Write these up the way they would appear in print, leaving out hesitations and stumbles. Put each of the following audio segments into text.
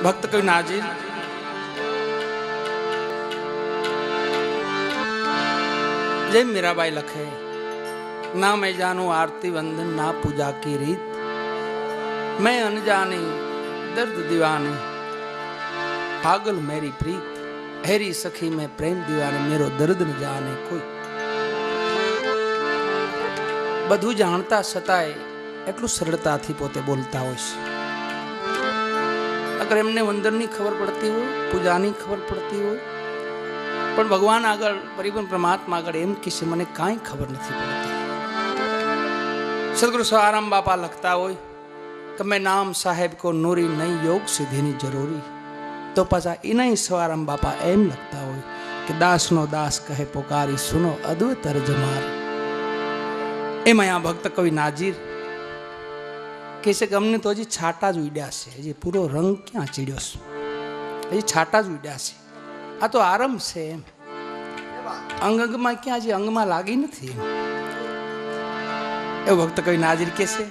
भक्त कवि नाजिर जय मीराबाई लखे ना मैं जानू आरती वंदन ना पूजा की रीत, मैं अनजानी दर्द दीवानी पागल मेरी प्रीत, हेरी सखी में प्रेम दीवानी मेरो दर्द न जाने कोई। બધું જાણતા છતાંય એટલું સરળતાથી પોતે બોલતા હોય છે। અગર એમને વંદનની ખબર પડતી હોય, પૂજાની ખબર પડતી હોય, પણ ભગવાન આગળ પરિપૂર્ણ પરમાત્મા આગળ એમ કહેશે મને કાંઈ ખબર નથી પડતી। સદગુરુ સવારામ બાપા લખતા હોય કે મેં નામ સાહેબ કો નૂરી નહીં યોગ સિદ્ધિની જરૂરી, તો પાછા એનાય સવારામ બાપા એમ લખતા હોય કે દાસનો દાસ કહે પોકારી સુનો અદ્વૈત અર્જમાર। એમાં આ ભક્ત કવિ નાજીર કહે છે કે અમને તો હજી છાટા જ ઉડ્યા છે, હજી પૂરો રંગ ક્યાં ચીડ્યો છે, હજી છાટા જ ઉડ્યા છે, આ તો આરંભ છે એમ, અંગમાં ક્યાં હજી અંગમાં લાગી નથી એમ એવું ભક્ત કવિ નાજીર કહે છે।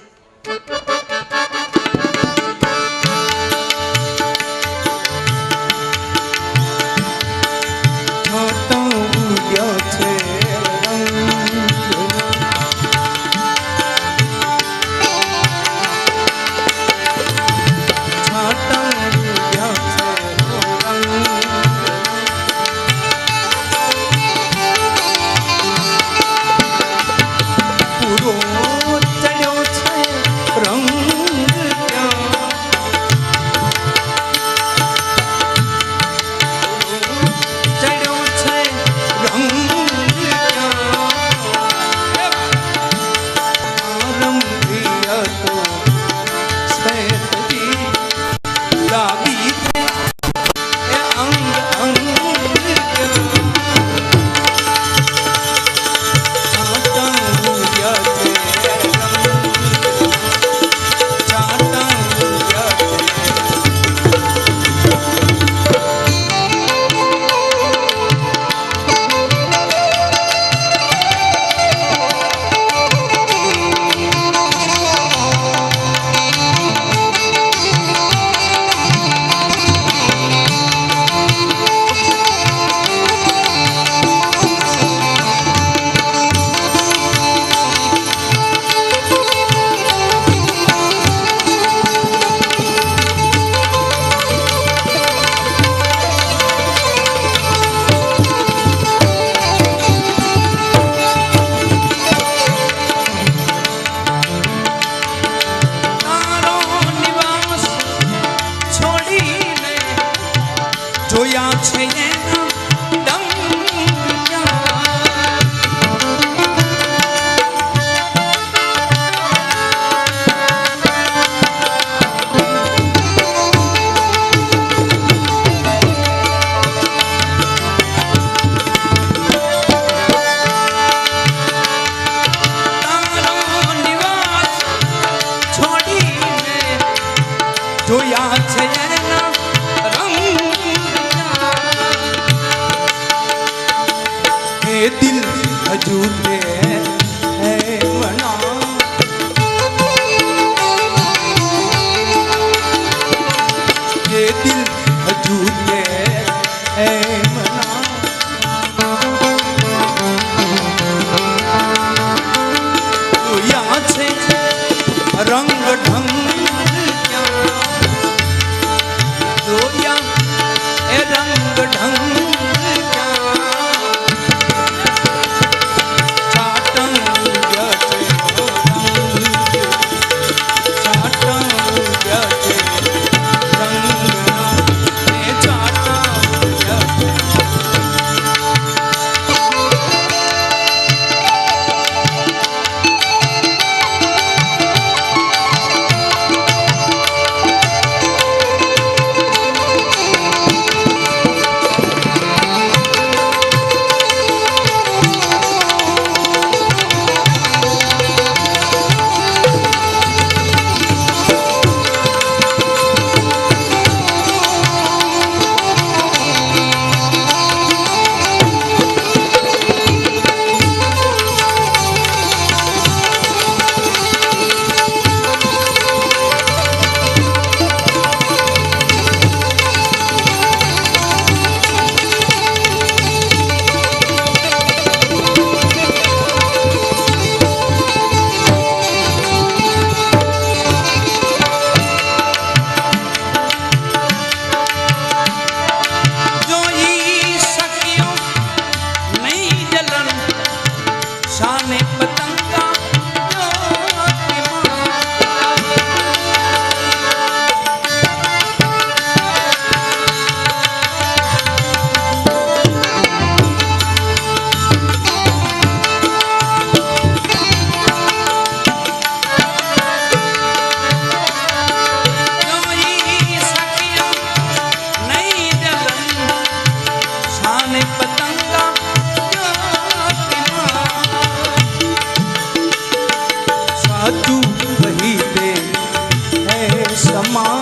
સમા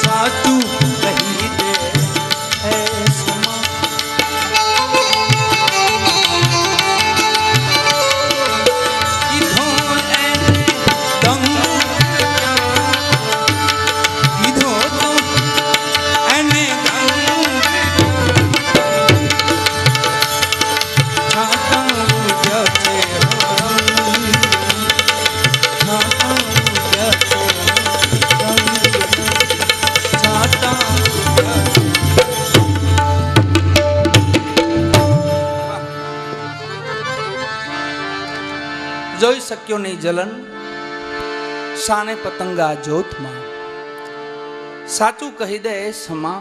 સાચું કહી દે હે સમા કીધો એને દમ કીધો તો એને જોઈ શક્યો નહીં જલન શાને પતંગા જોતમાં સાચું કહી દે સમા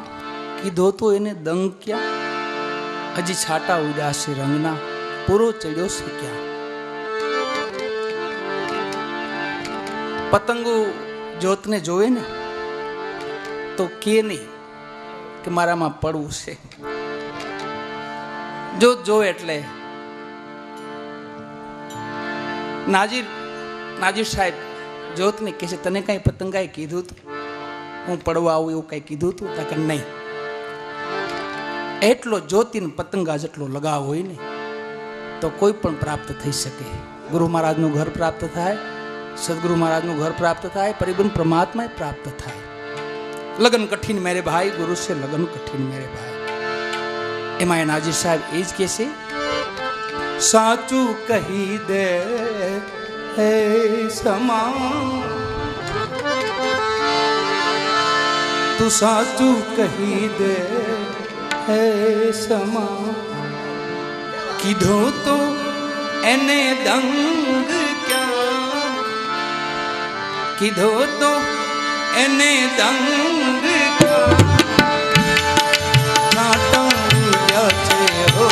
કીધો તો એને દંગ ક્યાં હજી છાટા ઉદાસી રંગના પૂરો ચડ્યો છે ક્યાં પતંગો જોતને જોવે ને તો કે નહીં કે મારામાં પડવું છે જોત જોવે એટલે નાજીર સાહેબ જોતને કહે છે તને કઈ પતંગાએ કીધું તું હું પડવા આવું એવું કઈ કીધું તું તાકે નહીં એટલો જ્યોતિને પતંગા જેટલો લગાવ હોય ને તો કોઈ પણ પ્રાપ્ત થઈ શકે ગુરુ મહારાજનું ઘર પ્રાપ્ત થાય સદગુરુ મહારાજનું ઘર પ્રાપ્ત થાય પરિબંધ પરમાત્મા પ્રાપ્ત થાય લગન કઠિન મેરે ભાઈ ગુરુ છે લગન કઠિન મેરે ભાઈ એમાં એ નાજીર સાહેબ એ જ કહે છે સાચું કહી દે હે સમા તું સાચું કહી દે હે સમા કીધો તો એને દંગ ક્યાં કીધો તો એને દંગ ક્યાં નાટક છે હો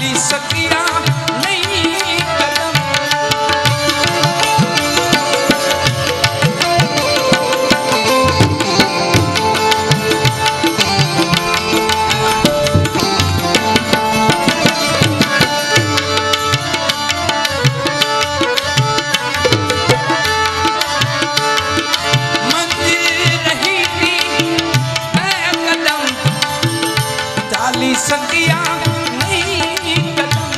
ચાલી શક્યા નહીં કદમ. શક્યા નહીં કદમ.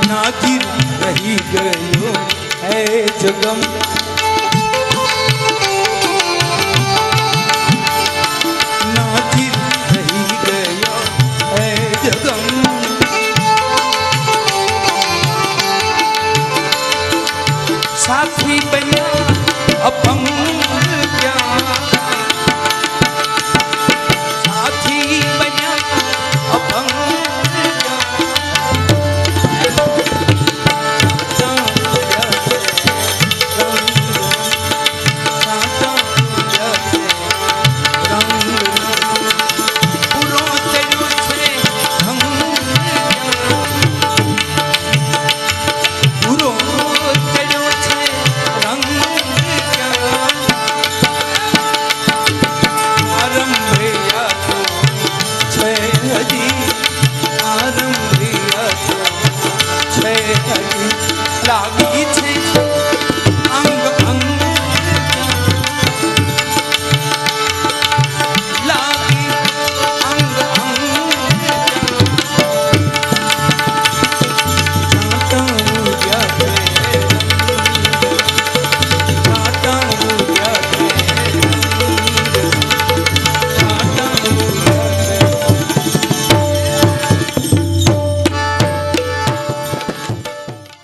નાગીર રહી ગયો હે જગમ.